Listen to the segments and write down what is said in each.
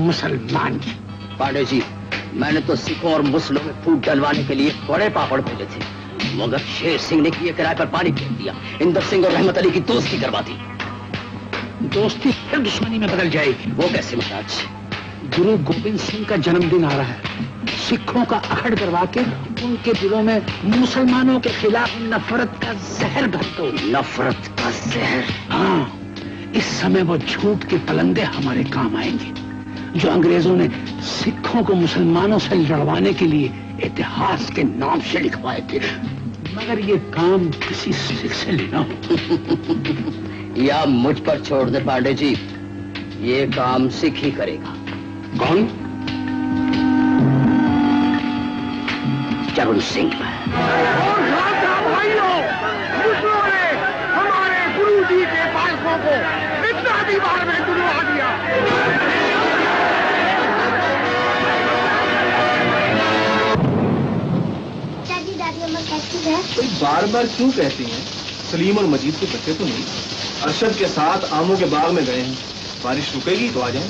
मुसलमान की। पांडे जी, मैंने तो सिखों और मुस्लिमों में फूट डलवाने के लिए बड़े पापड़ भेजे थे, मगर शेर सिंह ने किए किराए पर पानी फेंक दिया। इंदर सिंह और रहमत अली की दोस्ती करवा दी। दोस्ती फिर दुश्मनी में बदल जाएगी। वो कैसे महाराज? गुरु गोविंद सिंह का जन्मदिन आ रहा है। सिखों का अखड़ करवा के उनके दिलों में मुसलमानों के खिलाफ नफरत का जहर भर दो। नफरत का जहर? हाँ, इस समय वो झूठ के पलंदे हमारे काम आएंगे जो अंग्रेजों ने सिखों को मुसलमानों से लड़वाने के लिए इतिहास के नाम से लिखवाए थे। मगर ये काम किसी सिख से लेना हो या मुझ पर छोड़ दे पांडे जी, ये काम सिख ही करेगा। कौन? चरण सिंह। मुस्लिमों ने हमारे गुरुजी के बालकों को इतना दीवार में तुड़वा दिया। कोई बार बार क्यों कहती हैं? सलीम और मजीद के बच्चे तो नहीं? अरशद के साथ आमों के बाग में गए हैं। बारिश रुकेगी तो आ जाएं।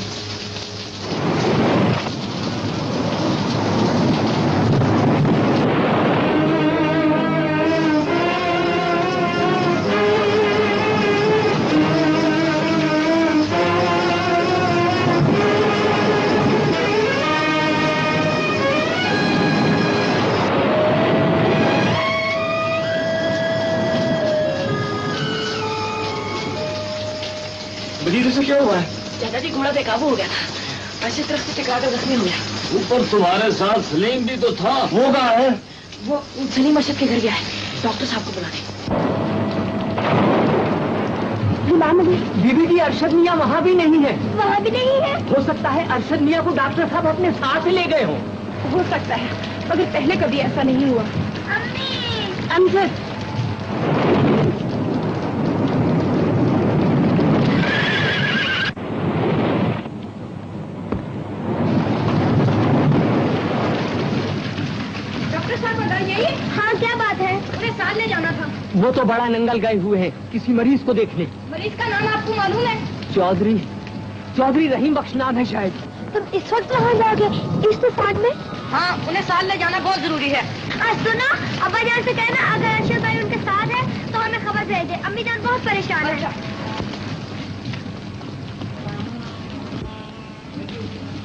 क्या हुआ है? चाचा जी, घोड़ा बेकाबू हो गया था। अच्छी तरफ से टकरा कर जख्मी हो गया। ऊपर तुम्हारे साथ सलीम भी तो था। वो कहाँ है? वो सलीम अरशद के घर गया है। डॉक्टर साहब को बुलाने। गुलाम अली, बीबी जी, अरशद मियाँ वहाँ भी नहीं है। वहाँ भी नहीं है? हो सकता है अरशद मियाँ को डॉक्टर साहब अपने साथ ले गए हों। हो सकता है, मगर पहले कभी ऐसा नहीं हुआ। अमजद, वो तो बड़ा नंगल गए हुए हैं किसी मरीज को देखने। मरीज का नाम आपको मालूम है? चौधरी रहीम बख्श नाम है शायद। तुम इस वक्त कहाँ जाओगे? इस साथ में? हाँ, उन्हें साथ ले जाना बहुत जरूरी है। सुनो, अब्बा जान से कहना अगर अरशद भाई उनके साथ है तो हमें खबर भेज दे। अम्मी जान बहुत परेशान है।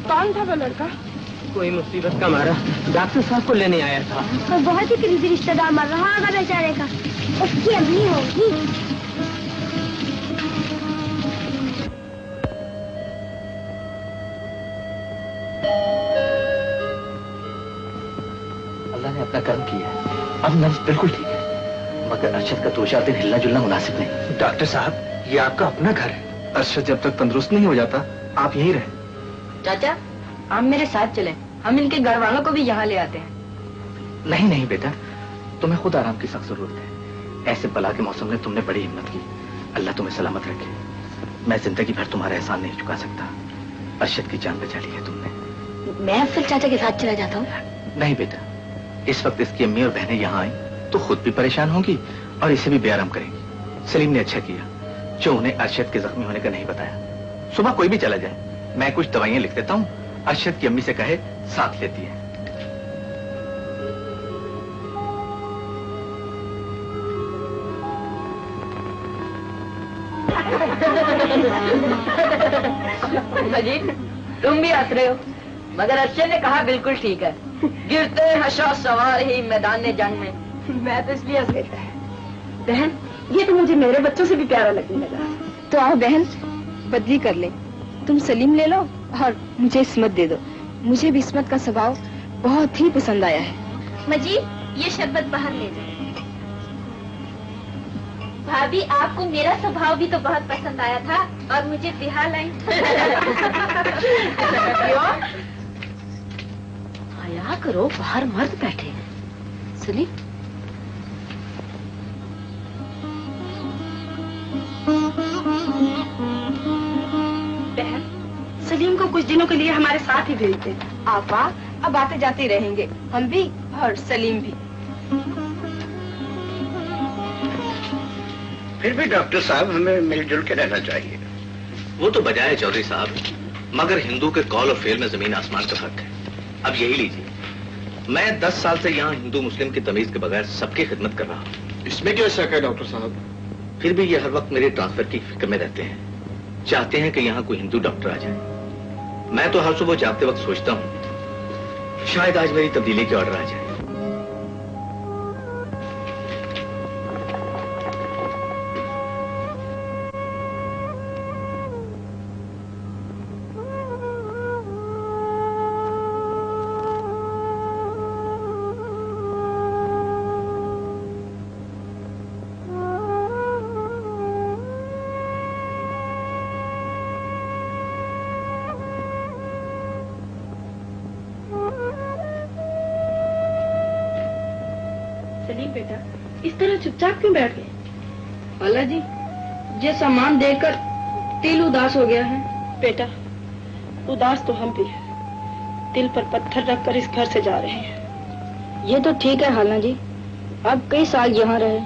कौन था वो लड़का? कोई मुसीबत का मारा डॉक्टर साहब को लेने आया था। तो बहुत ही करीबी रिश्तेदार मर रहा होगा बेचारे का। उसकी अम्मी होगी। अल्लाह ने अपना कर्म किया है। अब नब्ज बिल्कुल ठीक है, मगर अरशद का 2-4 दिन हिलना जुलना मुनासिब नहीं। डॉक्टर साहब, ये आपका अपना घर है। अरशद जब तक तंदुरुस्त नहीं हो जाता आप यहीं रहे। चाचा, आप मेरे साथ चलें। हम इनके घर वालों को भी यहाँ ले आते हैं। नहीं बेटा, तुम्हें खुद आराम की सख्त जरूरत है। ऐसे बला के मौसम में तुमने बड़ी हिम्मत की। अल्लाह तुम्हें सलामत रखे। मैं जिंदगी भर तुम्हारा एहसान नहीं चुका सकता। अरशद की जान बचा ली है तुमने। मैं फिर चाचा के साथ चला जाता हूँ। नहीं बेटा, इस वक्त इसकी अम्मी और बहनें यहाँ आई तो खुद भी परेशान होंगी और इसे भी बेआराम करेंगी। सलीम ने अच्छा किया जो उन्हें अरशद के जख्मी होने का नहीं बताया। सुबह कोई भी चला जाए, मैं कुछ दवाइयां लिख देता हूँ। अरशद की अम्मी से कहे साथ लेती है। अजीत, तुम भी हंस रहे हो, मगर अरशद ने कहा बिल्कुल ठीक है। गिरते हशा सवार ही मैदान जंग में। मैं तो इसलिए हंस गई। बहन, ये तो मुझे मेरे बच्चों से भी प्यारा लगने लगा। तो आओ बहन, बदली कर ले। तुम सलीम ले लो और मुझे इस्मत दे दो। मुझे भी इस्मत का स्वभाव बहुत ही पसंद आया है। मजीद, ये शरबत बाहर ले जाओ। भाभी, आपको मेरा स्वभाव भी तो बहुत पसंद आया था और मुझे बिहार लाई। आया करो, बाहर मर्द बैठे हैं। सलीम, बहन, सलीम को कुछ दिनों के लिए हमारे साथ ही भेज दे। आपा, अब आते जाते रहेंगे, हम भी और सलीम भी। फिर भी डॉक्टर साहब, हमें मिलजुल के रहना चाहिए। वो तो बजाय चौधरी साहब, मगर हिंदू के कौल और फेल में जमीन आसमान का फर्क है। अब यही लीजिए, मैं 10 साल से यहाँ हिंदू मुस्लिम की तमीज के बगैर सबकी खिदमत कर रहा हूँ। इसमें क्या शक है डॉक्टर साहब? फिर भी ये हर वक्त मेरे ट्रांसफर की फिक्र में रहते हैं, चाहते हैं कि यहाँ कोई हिंदू डॉक्टर आ जाए। मैं तो हर सुबह जागते वक्त सोचता हूँ शायद आज मेरी तब्दीली के ऑर्डर आ जाए। सलीम बेटा, इस तरह चुपचाप क्यों बैठ गए? खाला जी, ये सामान देखकर दिल उदास हो गया है। बेटा, उदास तो हम भी हैं। दिल पर पत्थर रखकर इस घर से जा रहे हैं। ये तो ठीक है खाला जी, आप कई साल यहाँ रहे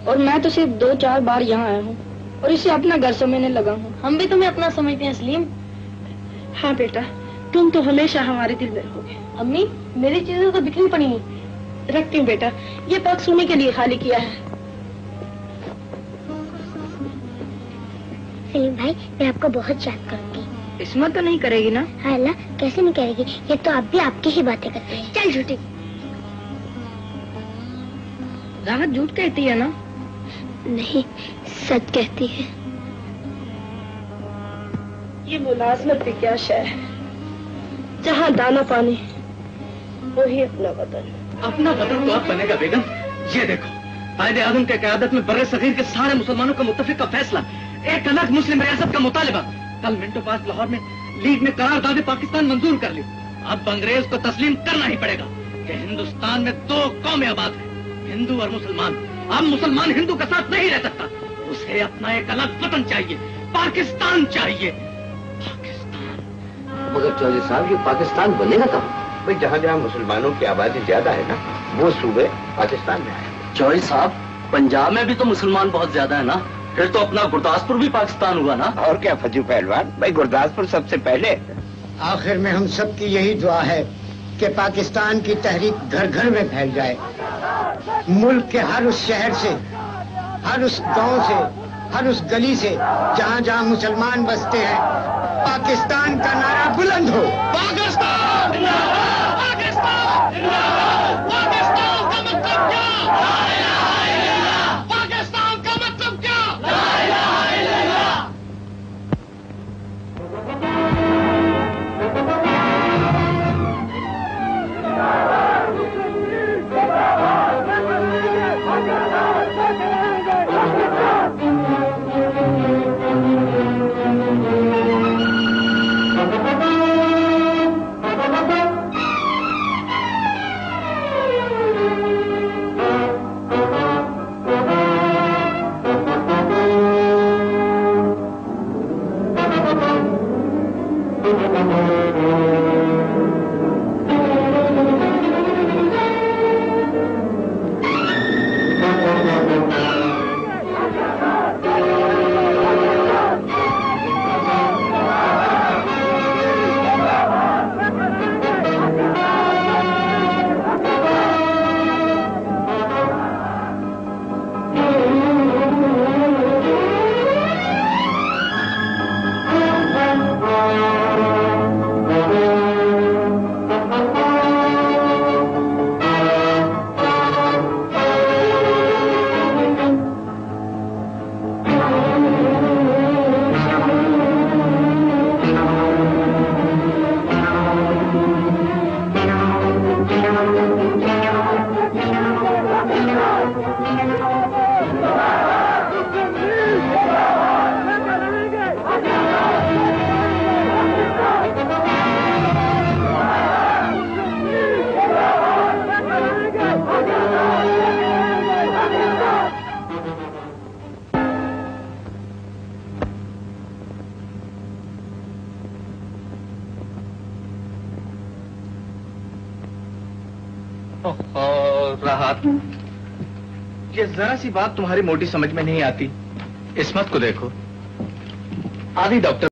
और मैं तो सिर्फ 2-4 बार यहाँ आया हूँ और इसे अपना घर समझने लगा हूँ। हम भी तुम्हें अपना समझते हैं सलीम। हाँ बेटा, तुम तो हमेशा हमारे दिल में रहोगे। अम्मी, मेरी चीजें तो बिखरी पड़ी हैं। रखती हूँ बेटा, ये पग सोने के लिए खाली किया है। सलीम भाई, मैं आपको बहुत याद करूंगी। इसमें तो नहीं करेगी ना? हाँ ना, कैसे नहीं करेगी? ये तो आप भी आपकी ही बातें करती है। चल झूठी। राहत झूठ कहती है ना? नहीं, सच कहती है। ये मुलाजमत भी क्या शय है, जहाँ दाना पानी वही अपना वतन। अपना वतन तो अब बनेगा बेगम। ये देखो, कायदे आज़म के क़यादत में बर्रे सगीर के सारे मुसलमानों का मुत्तफिक का फैसला, एक अलग मुस्लिम रियासत का मुतालिबा। कल मिनटों बाद लाहौर में लीग ने करारदाद पाकिस्तान मंजूर कर ली। अब अंग्रेज को तस्लीम करना ही पड़ेगा कि हिंदुस्तान में 2 कौमें आबाद हैं, हिंदू और मुसलमान। अब मुसलमान हिंदू के साथ नहीं रह सकता, उसे अपना एक अलग वतन चाहिए, पाकिस्तान चाहिए। पाकिस्तान। मगर चौधरी साहब, ये पाकिस्तान बनेगा कब? भाई, जहाँ जहाँ मुसलमानों की आबादी ज्यादा है ना, वो सूबे पाकिस्तान में आए। चौधरी साहब, पंजाब में भी तो मुसलमान बहुत ज्यादा है ना, फिर तो अपना गुरदासपुर भी पाकिस्तान हुआ ना। और क्या फजू पहलवान, भाई गुरदासपुर सबसे पहले। आखिर में हम सब की यही दुआ है कि पाकिस्तान की तहरीक घर घर में फैल जाए। मुल्क के हर उस शहर से, हर उस गांव से, हर उस गली से जहाँ जहाँ मुसलमान बसते हैं, पाकिस्तान का नारा बुलंद हो। पाकिस्तान! पाकिस्तान! पाकिस्तान का मतलब क्या? पाकिस्तान का मतलब क्या? राहत, ये जरा सी बात तुम्हारी मोटी समझ में नहीं आती। इस्मत को देखो, आधी डॉक्टर